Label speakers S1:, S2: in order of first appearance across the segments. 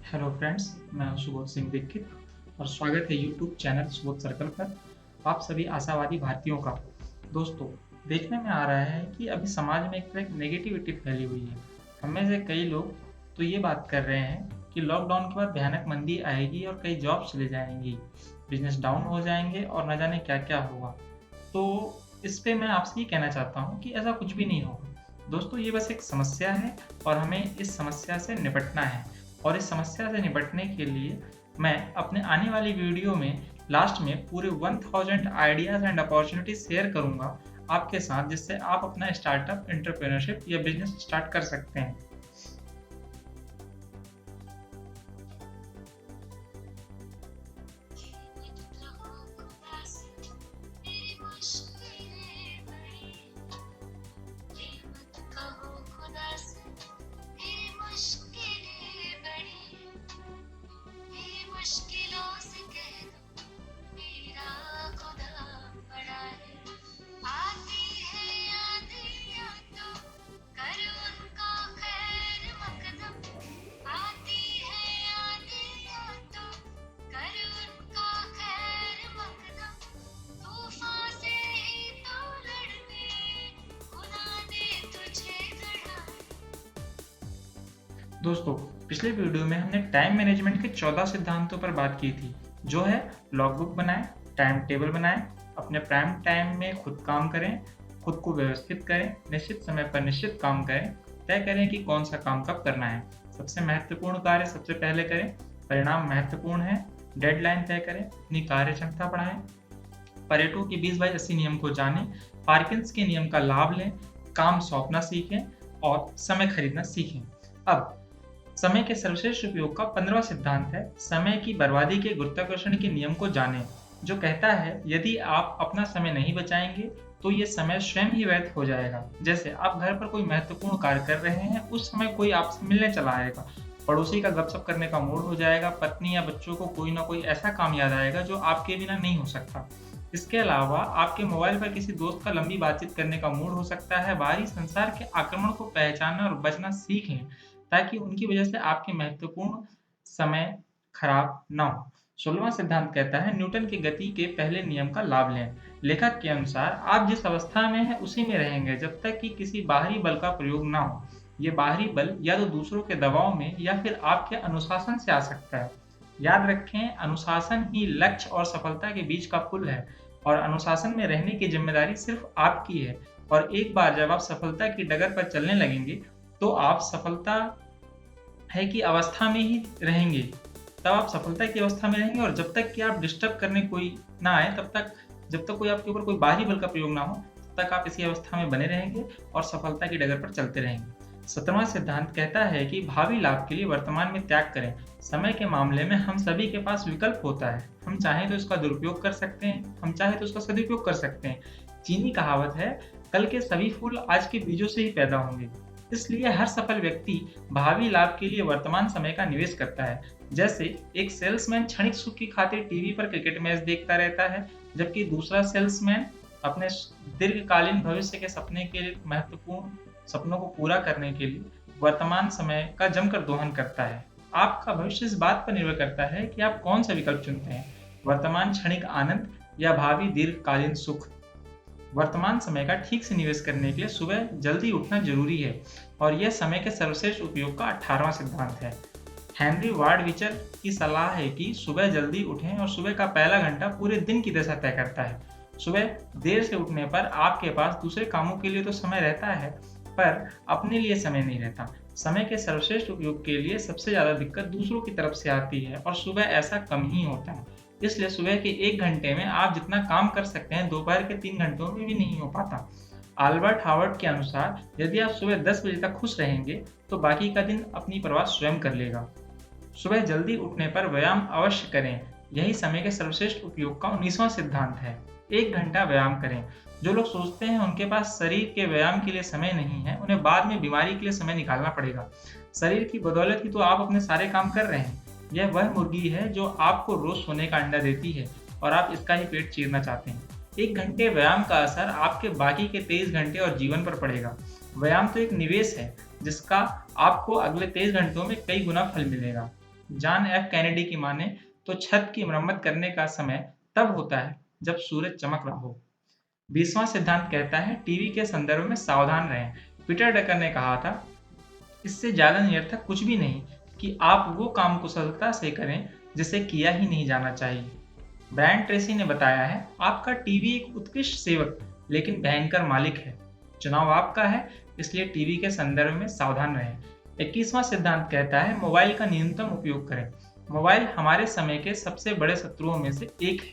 S1: Hello friends, मैं हूं सुबोध सिंह दीक्षित और स्वागत है यूट्यूब चैनल सुबोध सर्कल पर आप सभी आशावादी भारतीयों का। दोस्तों, देखने में आ रहा है कि अभी समाज में एक तरह की नेगेटिविटी फैली हुई है। हम में से कई लोग तो ये बात कर रहे हैं कि लॉकडाउन के बाद भयानक मंदी आएगी और कई जॉब चले जाएंगी, बिजनेस डाउन हो जाएंगे और न जाने क्या क्या होगा। तो इस पे मैं आपसे ये कहना चाहता हूँ कि ऐसा कुछ भी नहीं होगा। दोस्तों, ये बस एक समस्या है और हमें इस समस्या से निपटना है। और इस समस्या से निपटने के लिए मैं अपने आने वाली वीडियो में लास्ट में पूरे 1000 आइडियाज़ एंड अपॉर्चुनिटीज शेयर करूंगा आपके साथ, जिससे आप अपना स्टार्टअप, एंटरप्रेन्योरशिप या बिजनेस स्टार्ट कर सकते हैं। दोस्तों, पिछले वीडियो में हमने टाइम मैनेजमेंट के 14 सिद्धांतों पर बात की थी, जो है लॉगबुक बनाएं, टाइम टेबल बनाएं, अपने प्राइम टाइम में खुद काम करें, खुद को व्यवस्थित करें, निश्चित समय पर निश्चित काम करें, तय करें कि कौन सा काम कब करना है, सबसे महत्वपूर्ण कार्य सबसे पहले करें, परिणाम महत्वपूर्ण है, डेडलाइन तय करें, अपनी कार्य क्षमता बढ़ाएं, परेटो के 20/80 नियम को जानें, पार्किंस के नियम का लाभ लें, काम सौंपना सीखें और समय खरीदना सीखें। अब समय के सर्वश्रेष्ठ उपयोग का 15वां सिद्धांत है समय की बर्बादी के गुरुत्वाकर्षण के नियम को जानें, जो कहता है यदि आप अपना समय नहीं बचाएंगे तो ये समय स्वयं ही व्यर्थ हो जाएगा। जैसे आप घर पर कोई महत्वपूर्ण कार्य कर रहे हैं, उस समय कोई आपसे मिलने चला आएगा, पड़ोसी का गपशप करने का मूड हो जाएगा, पत्नी या बच्चों को कोई ना कोई ऐसा काम याद आएगा जो आपके बिना नहीं हो सकता। इसके अलावा आपके मोबाइल पर किसी दोस्त का लंबी बातचीत करने का मूड हो सकता है। बाहरी संसार के आक्रमण को पहचानना और बचना सीख लें, ताकि उनकी वजह से आपके महत्वपूर्ण समय खराब ना हो। 16वां सिद्धांत कहता है न्यूटन की गति के पहले नियम का लाभ लें। लेखक के अनुसार आप जिस अवस्था में हैं उसी में रहेंगे जब तक कि किसी बाहरी बल का प्रयोग ना हो। ये बाहरी बल या तो दूसरों के दबाव में या फिर आपके अनुशासन से आ सकता है। याद रखें, अनुशासन ही लक्ष्य और सफलता के बीच का पुल है और अनुशासन में रहने की जिम्मेदारी सिर्फ आपकी है। और एक बार जब आप सफलता की डगर पर चलने लगेंगे तो आप सफलता है कि अवस्था में ही रहेंगे। तब आप सफलता की अवस्था में रहेंगे और जब तक कि आप डिस्टर्ब करने कोई ना आए, तब तक जब तक कोई आपके ऊपर कोई बाहरी बल का प्रयोग ना हो, तब तक आप इसी अवस्था में बने रहेंगे और सफलता की डगर पर चलते रहेंगे। 17वां सिद्धांत कहता है कि भावी लाभ के लिए वर्तमान में त्याग करें। समय के मामले में हम सभी के पास विकल्प होता है। हम चाहें तो इसका दुरुपयोग कर सकते हैं, हम चाहें तो इसका सदुपयोग कर सकते हैं। चीनी कहावत है, कल के सभी फूल आज के बीजों से ही पैदा होंगे। इसलिए हर सफल व्यक्ति भावी लाभ के लिए वर्तमान समय का निवेश करता है। जैसे एक सेल्समैन क्षणिक सुख की खातिर टीवी पर क्रिकेट मैच देखता रहता है, जबकि दूसरा सेल्समैन अपने दीर्घकालीन भविष्य के सपने के लिए महत्वपूर्ण सपनों को पूरा करने के लिए वर्तमान समय का जमकर दोहन करता है। आपका भविष्य इस बात पर निर्भर करता है कि आप कौन सा विकल्प चुनते हैं, वर्तमान क्षणिक आनंद या भावी दीर्घकालीन सुख। वर्तमान समय का ठीक से निवेश करने के लिए सुबह जल्दी उठना जरूरी है और यह समय के सर्वश्रेष्ठ उपयोग का 18वां सिद्धांत है। हेनरी वार्ड विचर की सलाह है कि सुबह जल्दी उठें और सुबह का पहला घंटा पूरे दिन की दशा तय करता है। सुबह देर से उठने पर आपके पास दूसरे कामों के लिए तो समय रहता है, पर अपने लिए समय नहीं रहता। समय के सर्वश्रेष्ठ उपयोग के लिए सबसे ज्यादा दिक्कत दूसरों की तरफ से आती है और सुबह ऐसा कम ही होता है। इसलिए सुबह के 1 घंटे में आप जितना काम कर सकते हैं, दोपहर के 3 घंटों में भी नहीं हो पाता। अल्बर्ट हावर्ड के अनुसार यदि आप सुबह 10 बजे तक खुश रहेंगे तो बाकी का दिन अपनी परवाह स्वयं कर लेगा। सुबह जल्दी उठने पर व्यायाम अवश्य करें। यही समय के सर्वश्रेष्ठ उपयोग का 19वां सिद्धांत है। 1 घंटा व्यायाम करें। जो लोग सोचते हैं उनके पास शरीर के व्यायाम के लिए समय नहीं है, उन्हें बाद में बीमारी के लिए समय निकालना पड़ेगा। शरीर की बदौलत ही तो आप अपने सारे काम कर रहे हैं। यह वह मुर्गी है जो आपको रोज सोने का अंडा देती है और आप इसका ही पेट चीरना चाहते हैं। 1 घंटे व्यायाम का असर आपके बाकी के 23 घंटे और जीवन पर पड़ेगा। व्यायाम तो एक निवेश है जिसका आपको अगले 23 घंटों में कई गुना फल मिलेगा। जॉन एफ कैनेडी की माने तो छत की मरम्मत करने का समय तब होता है जब सूरज चमक रहा हो। 20वां सिद्धांत कहता है टीवी के संदर्भ में सावधान रहें। पीटर डकर ने कहा था, इससे ज्यादा निरर्थक कुछ भी नहीं कि आप वो काम कुशलता से करें जिसे किया ही नहीं जाना चाहिए। ब्रायन ट्रेसी ने बताया है, आपका टीवी एक उत्कृष्ट सेवक लेकिन भयंकर मालिक है। चुनाव आपका है, इसलिए टीवी के संदर्भ में सावधान रहें। 21वां सिद्धांत कहता है मोबाइल का न्यूनतम उपयोग करें। मोबाइल हमारे समय के सबसे बड़े शत्रुओं में से एक है,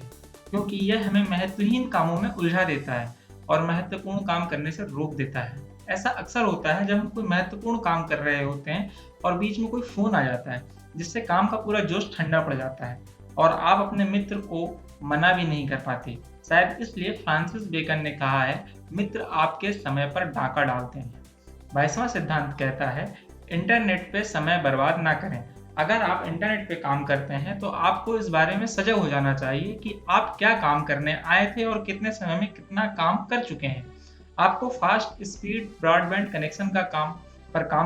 S1: क्योंकि यह हमें महत्वहीन कामों में उलझा देता है और महत्वपूर्ण काम करने से रोक देता है। ऐसा अक्सर होता है जब हम कोई महत्वपूर्ण काम कर रहे होते हैं और बीच में कोई फोन आ जाता है, जिससे काम का पूरा जोश ठंडा पड़ जाता है और आप अपने मित्र को मना भी नहीं कर पाते। शायद इसलिए फ्रांसिस बेकन ने कहा है, मित्र आपके समय पर डाका डालते हैं। 22वां सिद्धांत कहता है इंटरनेट पे समय बर्बाद ना करें। अगर आप इंटरनेट पे काम करते हैं तो आपको इस बारे में सजग हो जाना चाहिए कि आप क्या काम करने आए थे और कितने समय में कितना काम कर चुके हैं। आपको फास्ट स्पीड ब्रॉडबैंड कनेक्शन का काम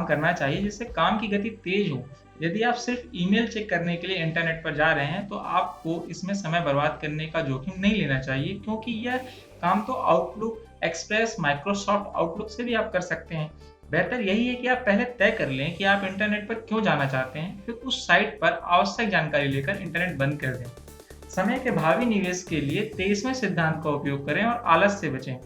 S1: करना चाहिए, जिससे काम की गति तेज हो। यदि आप सिर्फ ईमेल चेक करने के लिए इंटरनेट पर जा रहे हैं तो आपको इसमें समय बर्बाद करने का जोखिम नहीं लेना चाहिए, क्योंकि यह काम तो आउटलुक, एक्सप्रेस, माइक्रोसॉफ्ट आउटलुक से भी आप कर सकते हैं। बेहतर यही है कि आप पहले तय कर लें कि आप इंटरनेट पर क्यों जाना चाहते हैं, फिर उस साइट पर आवश्यक जानकारी लेकर इंटरनेट बंद कर दें। समय के भावी निवेश के लिए 23वें सिद्धांत का उपयोग करें और आलस से बचें।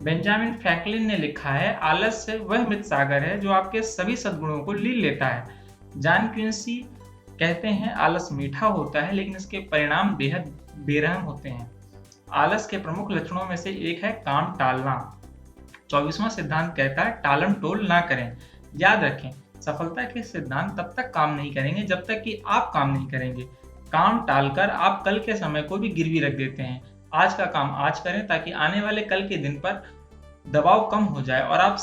S1: बेंजामिन फ्रैंकलिन ने लिखा है, आलस से वह मृत सागर है जो आपके सभी सद्गुणों को लील लेता है। जॉन क्विंसी कहते हैं, आलस मीठा होता है लेकिन इसके परिणाम बेहद बेरहम होते हैं। आलस के प्रमुख लक्षणों में से एक है काम टालना। 24वां सिद्धांत कहता है टालम टोल ना करें। याद रखें, सफलता के सिद्धांत तब तक काम नहीं करेंगे जब तक कि आप काम नहीं करेंगे। काम टालकर आप कल के समय को भी गिरवी रख देते हैं। आज का काम आज करें ताकि आने वाले कल के दिन पर दबाव कम हो जाए और आप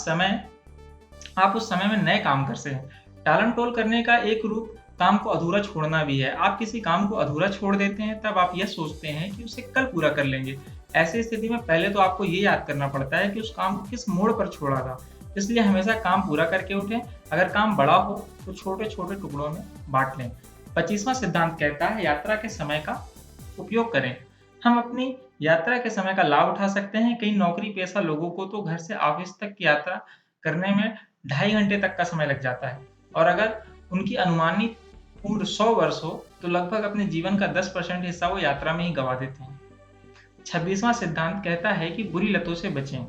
S1: उस समय में नए काम कर सकें। टालम टोल करने का एक रूप काम को अधूरा छोड़ना भी है। आप किसी काम को अधूरा छोड़ देते हैं, तब आप यह सोचते हैं कि उसे कल पूरा कर लेंगे। ऐसी स्थिति में पहले तो आपको ये याद करना पड़ता है कि उस काम को किस मोड़ पर छोड़ा था। इसलिए हमेशा काम पूरा करके उठें। अगर काम बड़ा हो तो छोटे छोटे टुकड़ों में बांट लें। 25वां सिद्धांत कहता है यात्रा के समय का उपयोग करें। हम अपनी यात्रा के समय का लाभ उठा सकते हैं। कई नौकरी पेशा लोगों को तो घर से ऑफिस तक की यात्रा करने में 2.5 घंटे तक का समय लग जाता है, और अगर उनकी अनुमानित उम्र 100 वर्ष हो तो लगभग अपने जीवन का 10% हिस्सा वो यात्रा में ही गवा देते हैं। 26वां सिद्धांत कहता है कि बुरी लतों से बचें।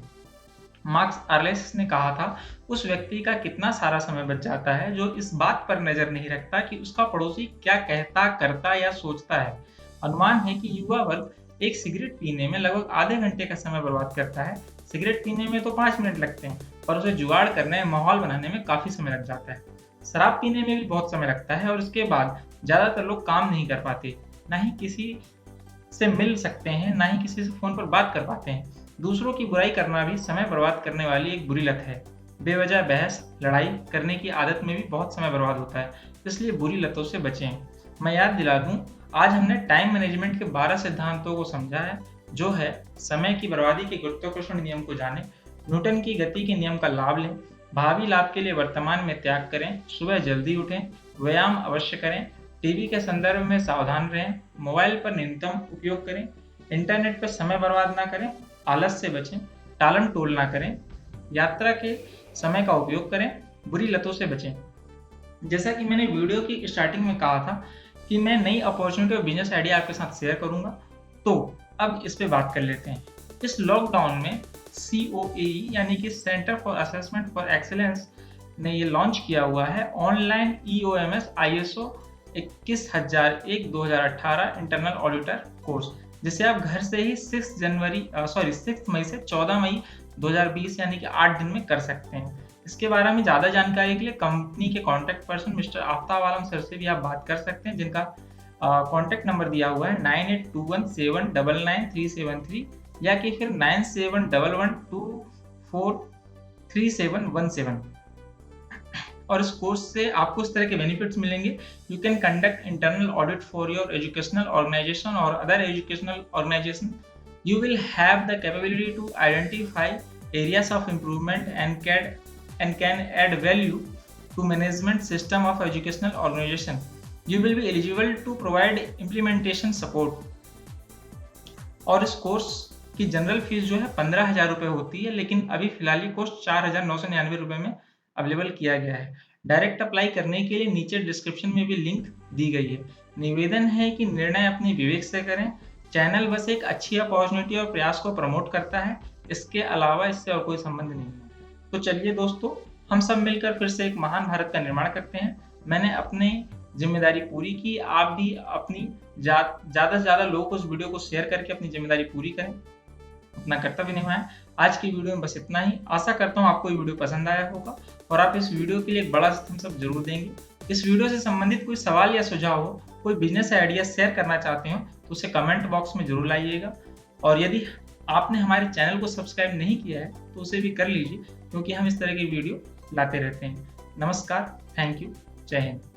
S1: मार्क्स अरेलियस ने कहा था, उस व्यक्ति का कितना सारा समय बच जाता है जो इस बात पर नजर नहीं रखता कि उसका पड़ोसी क्या कहता, करता या सोचता है। अनुमान है कि युवा वर्ग एक सिगरेट पीने में लगभग आधे घंटे का समय बर्बाद करता है। सिगरेट पीने में तो 5 मिनट लगते हैं, पर उसे जुगाड़ करने, माहौल बनाने में काफी समय लग जाता है। शराब पीने में भी बहुत समय लगता है और इसके बाद ज्यादातर लोग काम नहीं कर पाते, ना ही किसी से मिल सकते हैं, ना ही किसी से फोन पर बात कर पाते हैं। दूसरों की बुराई करना भी समय बर्बाद करने वाली एक बुरी लत है। बेवजह बहस, लड़ाई करने की आदत में भी बहुत समय बर्बाद होता है, इसलिए बुरी लतों से बचें। मैं याद दिला दूं, आज हमने टाइम मैनेजमेंट के 12 सिद्धांतों को समझा है, जो है समय की बर्बादी के गुरुत्वाकर्षण नियम को जानें, न्यूटन की गति के नियम का लाभ लें, भावी लाभ के लिए वर्तमान में त्याग करें, सुबह जल्दी उठें, व्यायाम अवश्य करें, टीवी के संदर्भ में सावधान रहें, मोबाइल पर न्यूनतम उपयोग करें, इंटरनेट पर समय बर्बाद ना करें, आलस से बचें, टालम टोल ना करें, यात्रा के समय का उपयोग करें, बुरी लतों से बचें। जैसा कि मैंने वीडियो की स्टार्टिंग में कहा था कि मैं नई अपॉर्चुनिटी और बिजनेस आइडिया आपके साथ शेयर करूंगा, तो अब इस पे बात कर लेते हैं। इस लॉकडाउन में COAE यानी कि centre for assessment for excellence ने ये लॉन्च किया हुआ है online EOMS ISO 21001-2018 internal auditor course, जिसे आप घर से ही 6 मई से 14 मई 2020 यानी कि 8 दिन में कर सकते हैं। इसके बारे में ज़्यादा जानकारी के लिए कंपनी के कॉन्टैक्ट पर्सन मिस्टर आफ्ताब आलम सर से भी आप बात कर सकते हैं, जिनका कॉन्टैक्ट नंबर दिया हुआ है 9821799373 या कि फिर 9711243717। और इस कोर्स से आपको इस तरह के बेनिफिट्स मिलेंगे। You can conduct internal audit for your educational organization और other educational organization. You will have the capability to identify areas of improvement and can add value to management system of educational organization. You will be eligible to provide implementation support. और इस course की general fees जो है 15,000 रुपये होती है, लेकिन अभी फिलहाल ये कोर्स 4,999 रुपये में अवेलेबल किया गया है। डायरेक्ट अप्लाई करने के लिए नीचे डिस्क्रिप्शन में भी लिंक दी गई है। निवेदन है कि निर्णय अपने विवेक से करें। चैनल बस एक अच्छी अपॉर्चुनिटी और प्रयास को प्रमोट करता है, इसके अलावा इससे और कोई संबंध नहीं है। तो चलिए दोस्तों, हम सब मिलकर फिर से एक महान भारत का निर्माण करते हैं। मैंने अपनी जिम्मेदारी पूरी की, आप भी अपनी ज़्यादा से ज़्यादा लोगों को इस वीडियो को शेयर करके अपनी जिम्मेदारी पूरी करें, अपना कर्तव्य निभाएं। आज की वीडियो में बस इतना ही। आशा करता हूँ आपको ये वीडियो पसंद आया होगा और आप इस वीडियो के लिए एक बड़ा थम्स अप जरूर देंगे। इस वीडियो से संबंधित कोई सवाल या सुझाव हो, कोई बिजनेस आइडिया शेयर करना चाहते हो तो उसे कमेंट बॉक्स में जरूर लाइएगा। और यदि आपने हमारे चैनल को सब्सक्राइब नहीं किया है तो उसे भी कर लीजिए, क्योंकि हम इस तरह की वीडियो लाते रहते हैं। नमस्कार, थैंक यू, जय हिंद।